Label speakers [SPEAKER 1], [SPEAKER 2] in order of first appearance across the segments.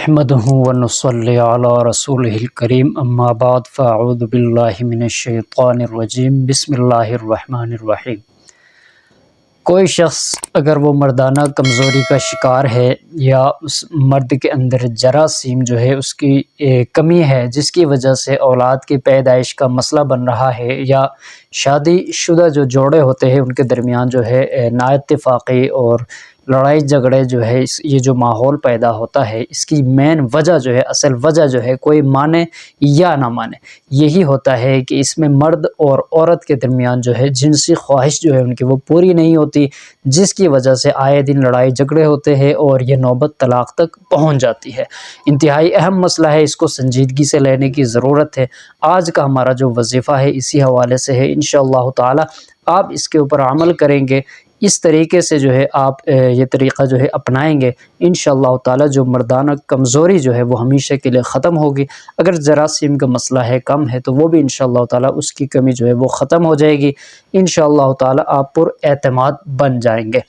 [SPEAKER 1] نحمده ونصلي على رسوله الكريم اما بعد فاعوذ باللہ من الشیطان الرجیم بسم اللہ الرحمن الرحیم۔ کوئی شخص اگر وہ مردانہ کمزوری کا شکار ہے یا اس مرد کے اندر جراثیم جو ہے اس کی کمی ہے جس کی وجہ سے اولاد کی پیدائش کا مسئلہ بن رہا ہے، یا شادی شدہ جو جوڑے ہوتے ہیں ان کے درمیان جو ہے نا اتفاقی اور لڑائی جھگڑے جو ہے یہ جو ماحول پیدا ہوتا ہے، اس کی مین وجہ جو ہے، اصل وجہ جو ہے، کوئی مانے یا نہ مانے، یہی ہوتا ہے کہ اس میں مرد اور عورت کے درمیان جو ہے جنسی خواہش جو ہے ان کی وہ پوری نہیں ہوتی، جس کی وجہ سے آئے دن لڑائی جھگڑے ہوتے ہیں اور یہ نوبت طلاق تک پہنچ جاتی ہے۔ انتہائی اہم مسئلہ ہے، اس کو سنجیدگی سے لینے کی ضرورت ہے۔ آج کا ہمارا جو وظیفہ ہے اسی حوالے سے ہے، انشاءاللہ تعالی آپ اس کے اوپر عمل کریں گے، اس طریقے سے جو ہے آپ یہ طریقہ جو ہے اپنائیں گے، انشاءاللہ تعالی جو مردانہ کمزوری جو ہے وہ ہمیشہ کے لیے ختم ہوگی۔ اگر جراثیم کا مسئلہ ہے، کم ہے، تو وہ بھی انشاءاللہ تعالی اس کی کمی جو ہے وہ ختم ہو جائے گی، انشاءاللہ تعالی آپ پر اعتماد بن جائیں گے۔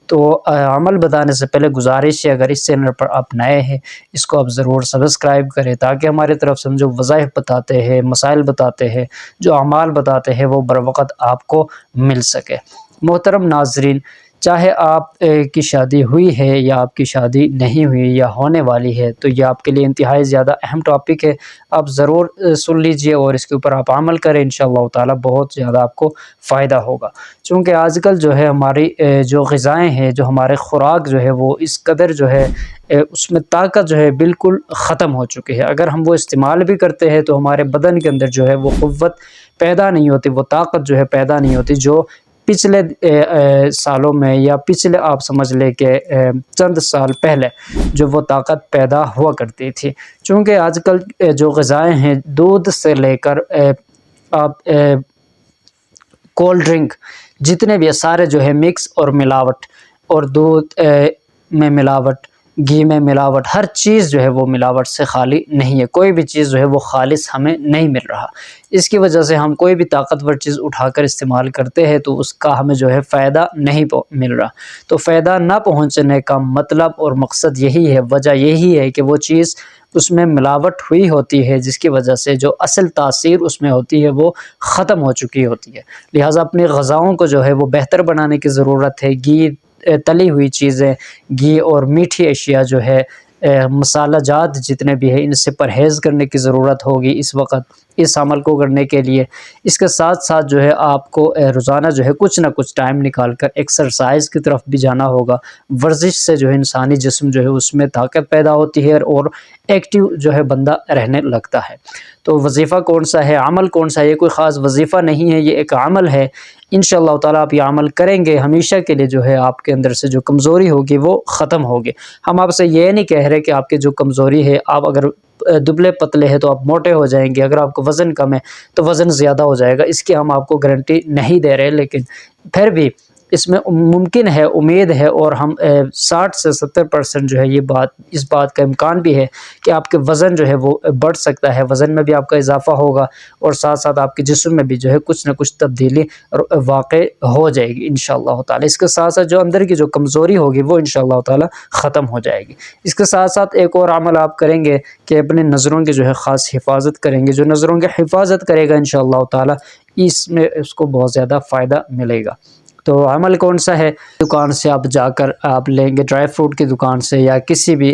[SPEAKER 1] تو عمل بتانے سے پہلے گزارش ہے، اگر اس چینل پر آپ نئے ہیں اس کو آپ ضرور سبسکرائب کریں، تاکہ ہماری طرف سے ہم جو وظائف بتاتے ہیں، مسائل بتاتے ہیں، جو اعمال بتاتے ہیں، وہ بروقت آپ کو مل سکے۔ محترم ناظرین، چاہے آپ کی شادی ہوئی ہے یا آپ کی شادی نہیں ہوئی یا ہونے والی ہے، تو یہ آپ کے لیے انتہائی زیادہ اہم ٹاپک ہے، آپ ضرور سن لیجئے اور اس کے اوپر آپ عمل کریں، انشاءاللہ تعالی بہت زیادہ آپ کو فائدہ ہوگا۔ چونکہ آج کل جو ہے ہماری جو غذائیں ہیں، جو ہمارے خوراک جو ہے وہ اس قدر جو ہے اس میں طاقت جو ہے بالکل ختم ہو چکی ہے۔ اگر ہم وہ استعمال بھی کرتے ہیں تو ہمارے بدن کے اندر جو ہے وہ قوت پیدا نہیں ہوتی، وہ طاقت جو ہے پیدا نہیں ہوتی جو پچھلے سالوں میں، یا پچھلے آپ سمجھ لیں کہ چند سال پہلے جو وہ طاقت پیدا ہوا کرتی تھی۔ چونکہ آج کل جو غذائیں ہیں، دودھ سے لے کر آپ کولڈ ڈرنک، جتنے بھی سارے جو ہے مکس اور ملاوٹ، اور دودھ میں ملاوٹ، گھی میں ملاوٹ، ہر چیز جو ہے وہ ملاوٹ سے خالی نہیں ہے، کوئی بھی چیز جو ہے وہ خالص ہمیں نہیں مل رہا۔ اس کی وجہ سے ہم کوئی بھی طاقتور چیز اٹھا کر استعمال کرتے ہیں تو اس کا ہمیں جو ہے فائدہ نہیں مل رہا۔ تو فائدہ نہ پہنچنے کا مطلب اور مقصد یہی ہے، وجہ یہی ہے کہ وہ چیز اس میں ملاوٹ ہوئی ہوتی ہے، جس کی وجہ سے جو اصل تاثیر اس میں ہوتی ہے وہ ختم ہو چکی ہوتی ہے۔ لہٰذا اپنی غذاؤں کو جو ہے وہ بہتر بنانے کی ضرورت ہے۔ گھی، تلی ہوئی چیزیں، گھی اور میٹھی اشیاء جو ہے، مسالہ جات جتنے بھی ہیں، ان سے پرہیز کرنے کی ضرورت ہوگی اس وقت، اس عمل کو کرنے کے لیے۔ اس کے ساتھ ساتھ جو ہے آپ کو روزانہ جو ہے کچھ نہ کچھ ٹائم نکال کر ایکسرسائز کی طرف بھی جانا ہوگا۔ ورزش سے جو ہے انسانی جسم جو ہے اس میں طاقت پیدا ہوتی ہے اور ایکٹیو جو ہے بندہ رہنے لگتا ہے۔ تو وظیفہ کون سا ہے، عمل کون سا ہے؟ یہ کوئی خاص وظیفہ نہیں ہے، یہ ایک عمل ہے۔ انشاءاللہ تعالی آپ یہ عمل کریں گے، ہمیشہ کے لیے جو ہے آپ کے اندر سے جو کمزوری ہوگی وہ ختم ہوگی۔ ہم آپ سے یہ نہیں کہہ رہے کہ آپ کی جو کمزوری ہے، آپ اگر دبلے پتلے ہیں تو آپ موٹے ہو جائیں گے، اگر آپ کو وزن کم ہے تو وزن زیادہ ہو جائے گا، اس کی ہم آپ کو گارنٹی نہیں دے رہے، لیکن پھر بھی اس میں ممکن ہے، امید ہے، اور ہم 60 سے 70% جو ہے اس بات کا امکان بھی ہے کہ آپ کے وزن جو ہے وہ بڑھ سکتا ہے، وزن میں بھی آپ کا اضافہ ہوگا، اور ساتھ ساتھ آپ کے جسم میں بھی جو ہے کچھ نہ کچھ تبدیلی واقع ہو جائے گی انشاءاللہ تعالی۔ اس کے ساتھ ساتھ جو اندر کی جو کمزوری ہوگی وہ انشاءاللہ تعالی ختم ہو جائے گی۔ اس کے ساتھ ساتھ ایک اور عمل آپ کریں گے کہ اپنے نظروں کی جو ہے خاص حفاظت کریں گے۔ جو نظروں کی حفاظت کرے گا انشاءاللہ تعالی اس میں اس کو بہت زیادہ فائدہ ملے گا۔ تو عمل کون سا ہے؟ دکان سے آپ جا کر آپ لیں گے، ڈرائی فروٹ کی دکان سے یا کسی بھی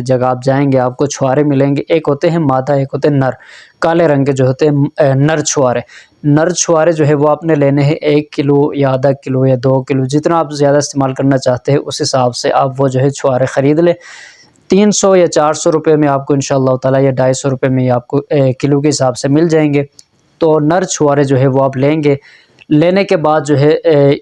[SPEAKER 1] جگہ آپ جائیں گے، آپ کو چھوارے ملیں گے۔ ایک ہوتے ہیں مادہ، ایک ہوتے ہیں نر، کالے رنگ کے جو ہوتے ہیں نر چھوارے۔ نر چھوارے جو ہے وہ آپ نے لینے ہیں 1 کلو یا آدھا کلو یا 2 کلو، جتنا آپ زیادہ استعمال کرنا چاہتے ہیں اس حساب سے آپ وہ جو ہے چھوارے خرید لیں۔ 300 یا 400 روپے میں آپ کو انشاءاللہ تعالی، یا 250 روپے میں آپ کو کلو کے حساب سے مل جائیں گے۔ تو نر چھوارے جو ہے وہ آپ لیں گے۔ لینے کے بعد جو ہے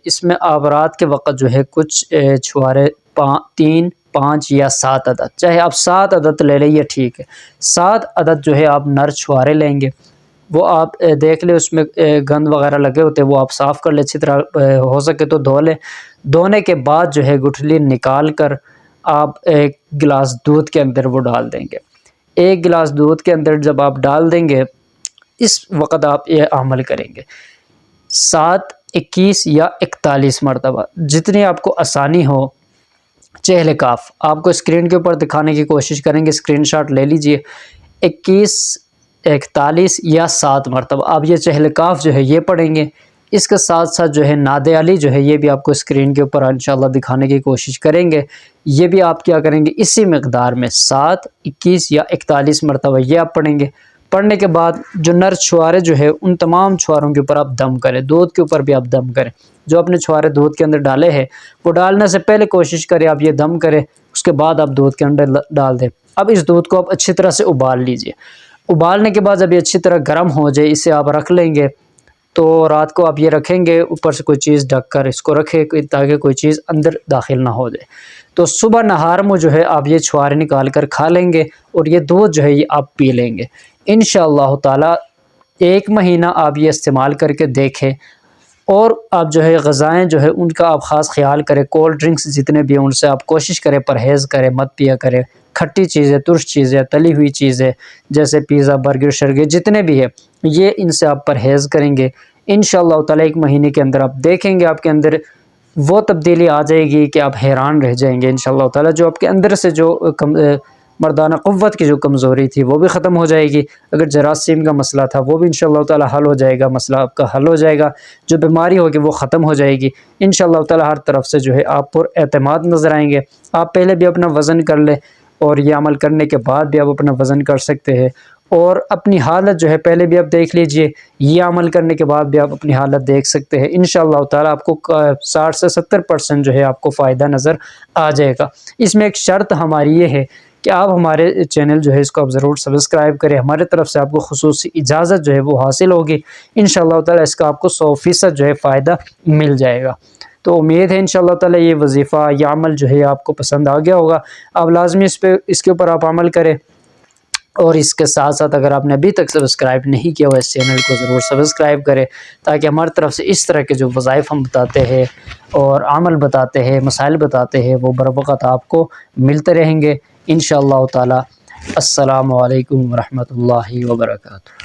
[SPEAKER 1] اس میں آپ رات کے وقت جو ہے کچھ چھوارے 3، 5 یا 7 عدد، چاہے آپ 7 عدد لے لیں یہ ٹھیک ہے، 7 عدد جو ہے آپ نر چھوارے لیں گے۔ وہ آپ دیکھ لیں اس میں گند وغیرہ لگے ہوتے ہیں، وہ آپ صاف کر لیں اچھی طرح، ہو سکے تو دھو لیں۔ دھونے کے بعد جو ہے گٹھلی نکال کر آپ 1 گلاس دودھ کے اندر وہ ڈال دیں گے۔ 1 گلاس دودھ کے اندر جب آپ ڈال دیں گے، اس وقت آپ یہ عمل کریں گے 7، 21 یا 41 مرتبہ، جتنی آپ کو آسانی ہو چہل کاف آپ کو اسکرین کے اوپر دکھانے کی کوشش کریں گے، اسکرین شاٹ لے لیجئے۔ 21 41 یا 7 مرتبہ آپ یہ چہل کاف جو ہے یہ پڑھیں گے۔ اس کے ساتھ ساتھ جو ہے ناد علی جو ہے یہ بھی آپ کو اسکرین کے اوپر انشاءاللہ دکھانے کی کوشش کریں گے۔ یہ بھی آپ کیا کریں گے، اسی مقدار میں 7 21 یا 41 مرتبہ یہ آپ پڑھیں گے۔ پڑھنے کے بعد جو نر چھوارے جو ہے ان تمام چھواروں کے اوپر آپ دم کریں، دودھ کے اوپر بھی آپ دم کریں۔ جو اپنے چھوارے دودھ کے اندر ڈالے ہیں وہ ڈالنے سے پہلے کوشش کریں آپ یہ دم کریں، اس کے بعد آپ دودھ کے اندر ڈال دیں۔ اب اس دودھ کو آپ اچھی طرح سے ابال لیجئے۔ ابالنے کے بعد جب یہ اچھی طرح گرم ہو جائے اسے آپ رکھ لیں گے۔ تو رات کو آپ یہ رکھیں گے، اوپر سے کوئی چیز ڈھک کر اس کو رکھیں تاکہ کوئی چیز اندر داخل نہ ہو جائے۔ تو صبح نہار میں جو ہے آپ یہ چھوارے نکال کر کھا لیں گے اور یہ دودھ جو ہے یہ آپ پی لیں گے انشاءاللہ تعالی۔ 1 مہینہ آپ یہ استعمال کر کے دیکھیں، اور آپ جو ہے غذائیں جو ہے ان کا آپ خاص خیال کریں۔ کولڈ ڈرنکس جتنے بھی ہیں ان سے آپ کوشش کریں پرہیز کریں، مت پیا کریں۔ کھٹی چیزیں، ترش چیزیں، تلی ہوئی چیزیں جیسے پیزا، برگر، شرگر جتنے بھی ہیں یہ ان سے آپ پرہیز کریں گے انشاءاللہ تعالی۔ 1 مہینے کے اندر آپ دیکھیں گے آپ کے اندر وہ تبدیلی آ جائے گی کہ آپ حیران رہ جائیں گے انشاءاللہ تعالی۔ جو آپ کے اندر سے جو مردانہ قوت کی جو کمزوری تھی وہ بھی ختم ہو جائے گی۔ اگر جراثیم کا مسئلہ تھا وہ بھی انشاءاللہ تعالی حل ہو جائے گا، مسئلہ آپ کا حل ہو جائے گا۔ جو بیماری ہوگی وہ ختم ہو جائے گی انشاءاللہ تعالی۔ ہر طرف سے جو ہے آپ پر اعتماد نظر آئیں گے۔ آپ پہلے بھی اپنا وزن کر لیں اور یہ عمل کرنے کے بعد بھی آپ اپنا وزن کر سکتے ہیں، اور اپنی حالت جو ہے پہلے بھی آپ دیکھ لیجئے، یہ عمل کرنے کے بعد بھی آپ اپنی حالت دیکھ سکتے ہیں انشاءاللہ تعالی۔ آپ کو 60 سے 70% جو ہے آپ کو فائدہ نظر آ جائے گا۔ اس میں ایک شرط ہماری یہ ہے کہ آپ ہمارے چینل جو ہے اس کو آپ ضرور سبسکرائب کریں، ہمارے طرف سے آپ کو خصوصی اجازت جو ہے وہ حاصل ہوگی انشاءاللہ تعالی۔ اس کا آپ کو 100% جو ہے فائدہ مل جائے گا۔ تو امید ہے انشاءاللہ تعالی یہ وظیفہ، یہ عمل جو ہے آپ کو پسند آ گیا ہوگا۔ آپ لازمی اس کے اوپر آپ عمل کریں، اور اس کے ساتھ ساتھ اگر آپ نے ابھی تک سبسکرائب نہیں کیا ہوا اس چینل کو ضرور سبسکرائب کریں، تاکہ ہماری طرف سے اس طرح کے جو وظائف ہم بتاتے ہیں اور عمل بتاتے ہیں، مسائل بتاتے ہیں وہ بر وقت آپ کو ملتے رہیں گے انشاءاللہ تعالی۔ السلام علیکم ورحمۃ اللہ وبرکاتہ۔